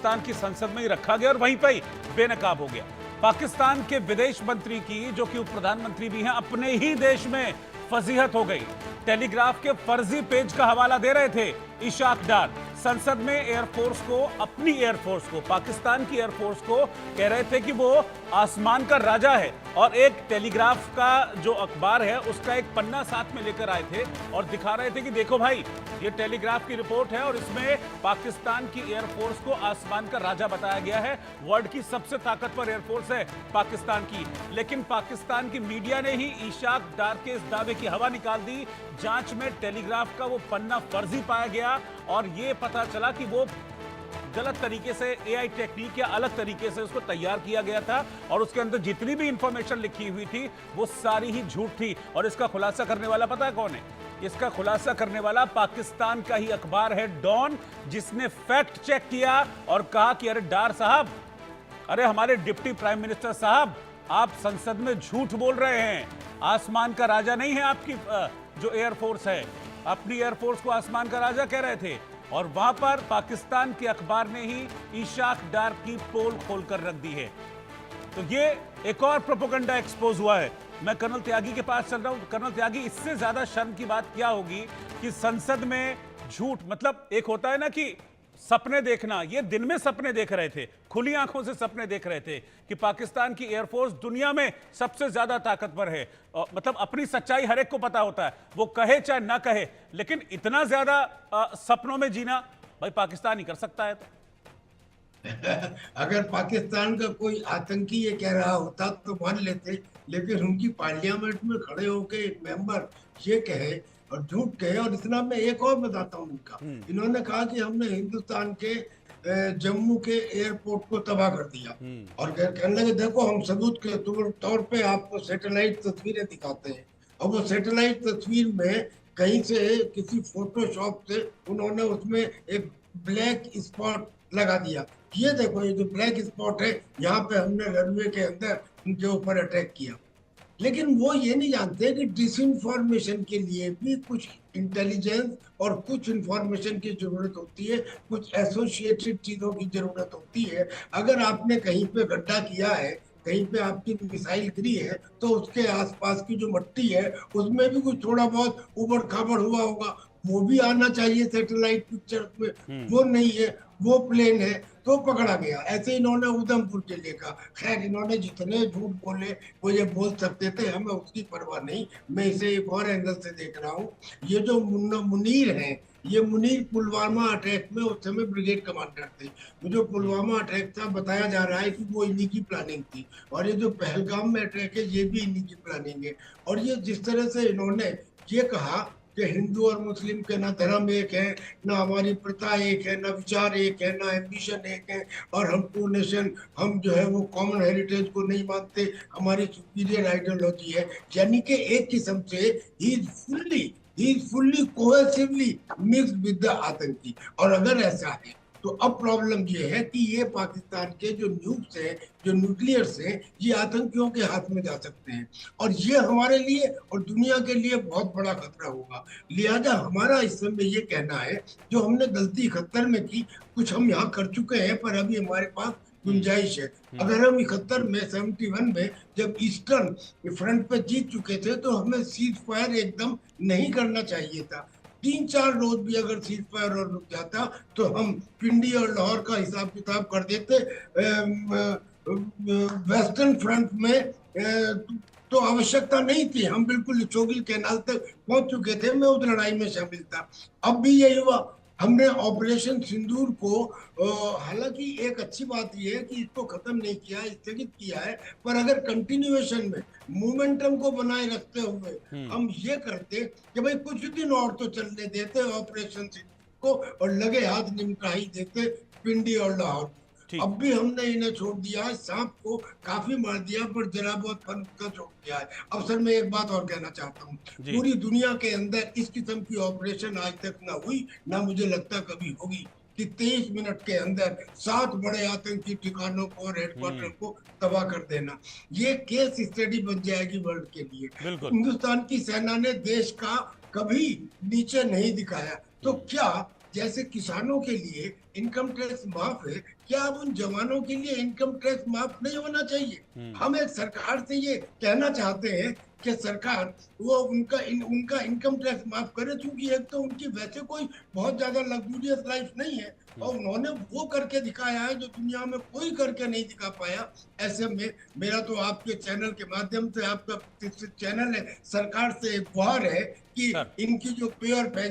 पाकिस्तान की संसद में ही रखा गया और वहीं पर ही बेनकाब हो गया। पाकिस्तान के विदेश मंत्री की, जो कि उप प्रधानमंत्री भी हैं, अपने ही देश में फजीहत हो गई। टेलीग्राफ के फर्जी पेज का हवाला दे रहे थे इशाक डार। संसद में एयरफोर्स को, अपनी एयरफोर्स को, पाकिस्तान की एयरफोर्स को कह रहे थे कि वो आसमान का राजा है, और एक टेलीग्राफ का जो अखबार है उसका एक पन्ना साथ में लेकर आए थे और दिखा रहे थे कि देखो भाई, ये टेलीग्राफ की रिपोर्ट है और इसमें पाकिस्तान की एयरफोर्स को आसमान का राजा बताया गया है। वर्ल्ड की सबसे ताकतवर एयरफोर्स है पाकिस्तान की। लेकिन पाकिस्तान की मीडिया ने ही इशाक डार के इस दावे की हवा निकाल दी। जांच में टेलीग्राफ का वो पन्ना फर्जी पाया गया और ये पता चला कि वो गलत तरीके से एआई टेक्निक या अलग तरीके से उसको तैयार किया गया था और उसके अंदर जितनी भी इंफॉर्मेशन लिखी हुई थी वो सारी ही झूठ थी। और इसका खुलासा करने वाला पता है कौन है? इसका खुलासा करने वाला पाकिस्तान का ही अखबार है डॉन, जिसने फैक्ट चेक किया और कहा कि अरे डार साहब, अरे हमारे डिप्टी प्राइम मिनिस्टर साहब, आप संसद में झूठ बोल रहे हैं। आसमान का राजा नहीं है आपकी जो एयरफोर्स है, अपनी एयरफोर्स को आसमान का राजा कह रहे थे। और वहां पर पाकिस्तान के अखबार ने ही इशाक डार की पोल खोलकर रख दी है। तो ये एक और प्रोपेगेंडा एक्सपोज हुआ है। मैं कर्नल त्यागी के पास चल रहा हूं। कर्नल त्यागी, इससे ज्यादा शर्म की बात क्या होगी कि संसद में झूठ, मतलब एक होता है ना कि सपने देखना, ये दिन में सपने देख रहे थे, खुली आंखों से सपने देख रहे थे कि पाकिस्तान की एयरफोर्स दुनिया में सबसे ज्यादा ताकतवर है। मतलब अपनी सच्चाई हर एक को पता होता है, वो कहे चाहे ना कहे, लेकिन इतना ज्यादा सपनों में जीना भाई पाकिस्तान ही कर सकता है। अगर पाकिस्तान का कोई आतंकी ये कह रहा होता तो मान लेते, लेकिन उनकी पार्लियामेंट में खड़े होकर एक मेंबर ये कहे और झूठ कहे। और इतना मैं एक और बताता हूँ उनका, इन्होंने कहा कि हमने हिंदुस्तान के जम्मू के एयरपोर्ट को तबाह कर दिया और कहने लगे देखो हम सबूत के तौर पे आपको सैटेलाइट तस्वीरें दिखाते हैं। और वो सैटेलाइट तस्वीर में कहीं से किसी फोटोशॉप से उन्होंने उसमें एक ब्लैक स्पॉट लगा दिया। ये देखो, ये जो ब्लैक स्पॉट है, यहाँ पे हमने रनवे के अंदर उनके ऊपर अटैक किया। लेकिन वो ये नहीं जानते कि डिसइंफॉर्मेशन के लिए भी कुछ इंटेलिजेंस और कुछ इंफॉर्मेशन की जरूरत होती है, कुछ एसोसिएटेड चीजों की जरूरत होती है। अगर आपने कहीं पे गड्ढा किया है, कहीं पे आपकी मिसाइल गिरी है, तो उसके आसपास की जो मट्टी है उसमें भी कुछ थोड़ा बहुत उबड़ खाबड़ हुआ होगा, वो भी आना चाहिए सैटेलाइट पिक्चर में। वो नहीं है, वो प्लेन है, तो पकड़ा गया। ऐसे इन्होंने उधमपुर जिले का, खैर इन्होंने जितने झूठ बोले वो ये बोल सकते थे, हमें उसकी परवाह नहीं। मैं इसे एक और एंगल से देख रहा हूँ। ये जो मुनीर है, ये मुनीर पुलवामा अटैक में उस समय ब्रिगेड कमांडर थे। जो पुलवामा अटैक था, बताया जा रहा है कि वो इन्हीं की प्लानिंग थी। और ये जो पहलगाम में अटैक है, ये भी इन्हीं की प्लानिंग है। और ये जिस तरह से इन्होंने ये कहा कि हिंदू और मुस्लिम के ना धर्म एक है, ना हमारी प्रथा एक है, ना विचार एक है, ना एम्बिशन एक है, और हम टू नेशन, हम जो है वो कॉमन हेरिटेज को नहीं मानते, हमारी सुपीरियर आइडियोलॉजी है। यानी कि एक किस्म से ही is fully cohesively mixed with the आतंकी। और अगर ऐसा है तो अब प्रॉब्लम ये है कि ये पाकिस्तान के जो न्यूक्स है, जो न्यूक्लियर्स है, ये आतंकियों के हाथ में जा सकते हैं। और ये हमारे लिए और दुनिया के लिए बहुत बड़ा खतरा होगा। लिहाजा हमारा इस समय ये कहना है, जो हमने गलती 71 में की, कुछ हम यहाँ कर चुके हैं, पर अभी हमारे पास गुंजाइश है। अगर हम 71 में 71 में जब ईस्टर्न फ्रंट पे जीत चुके थे, तो हमें सीज फायर एकदम नहीं करना चाहिए था। 3-4 रोज भी अगर सीज फायर और रुक जाता तो हम पिंडी और लाहौर का हिसाब किताब कर देते। वेस्टर्न फ्रंट में तो आवश्यकता नहीं थी, हम बिल्कुल चोगिल कैनाल तक पहुंच चुके थे, मैं उस लड़ाई में शामिल था। अब भी यही हुआ, हमने ऑपरेशन सिंदूर को, हालांकि एक अच्छी बात यह है कि इसको खत्म नहीं किया, स्थगित किया है, पर अगर कंटिन्यूएशन में मोमेंटम को बनाए रखते हुए हम ये करते कि भाई कुछ दिन और तो चलने देते ऑपरेशन सिंदूर को और लगे हाथ निमटा ही देते पिंडी और लाहौर। अब भी हमने इन्हें छोड़ दिया है, सांप को काफी मार दिया पर जरा बहुत फन का छोड़ दिया है। अब सर मैं एक बात और कहना चाहता हूँ, पूरी दुनिया के अंदर इस किस्म की ऑपरेशन आज तक ना हुई, ना मुझे लगता कभी होगी, कि 23 मिनट के अंदर 7 बड़े आतंकी ठिकानों को और हेडक्वार्टर को तबाह कर देना। ये केस स्टडी बन जाएगी वर्ल्ड के लिए। हिंदुस्तान की सेना ने देश का कभी नीचे नहीं दिखाया। तो क्या जैसे किसानों के लिए इनकम टैक्स माफ है, क्या अब उन जवानों के लिए इनकम टैक्स माफ नहीं होना चाहिए? हम एक सरकार से ये कहना चाहते हैं कि सरकार वो उनका इनकम टैक्स माफ करे, क्योंकि एक तो उनकी वैसे कोई बहुत ज्यादा लग्जूरियस लाइफ नहीं है और उन्होंने वो करके दिखाया है जो दुनिया में कोई करके नहीं दिखा पाया। ऐसे में मेरा तो आपके चैनल के माध्यम से, आपका चैनल है, सरकार से एक गुहार है कि सर इनकी जो पे और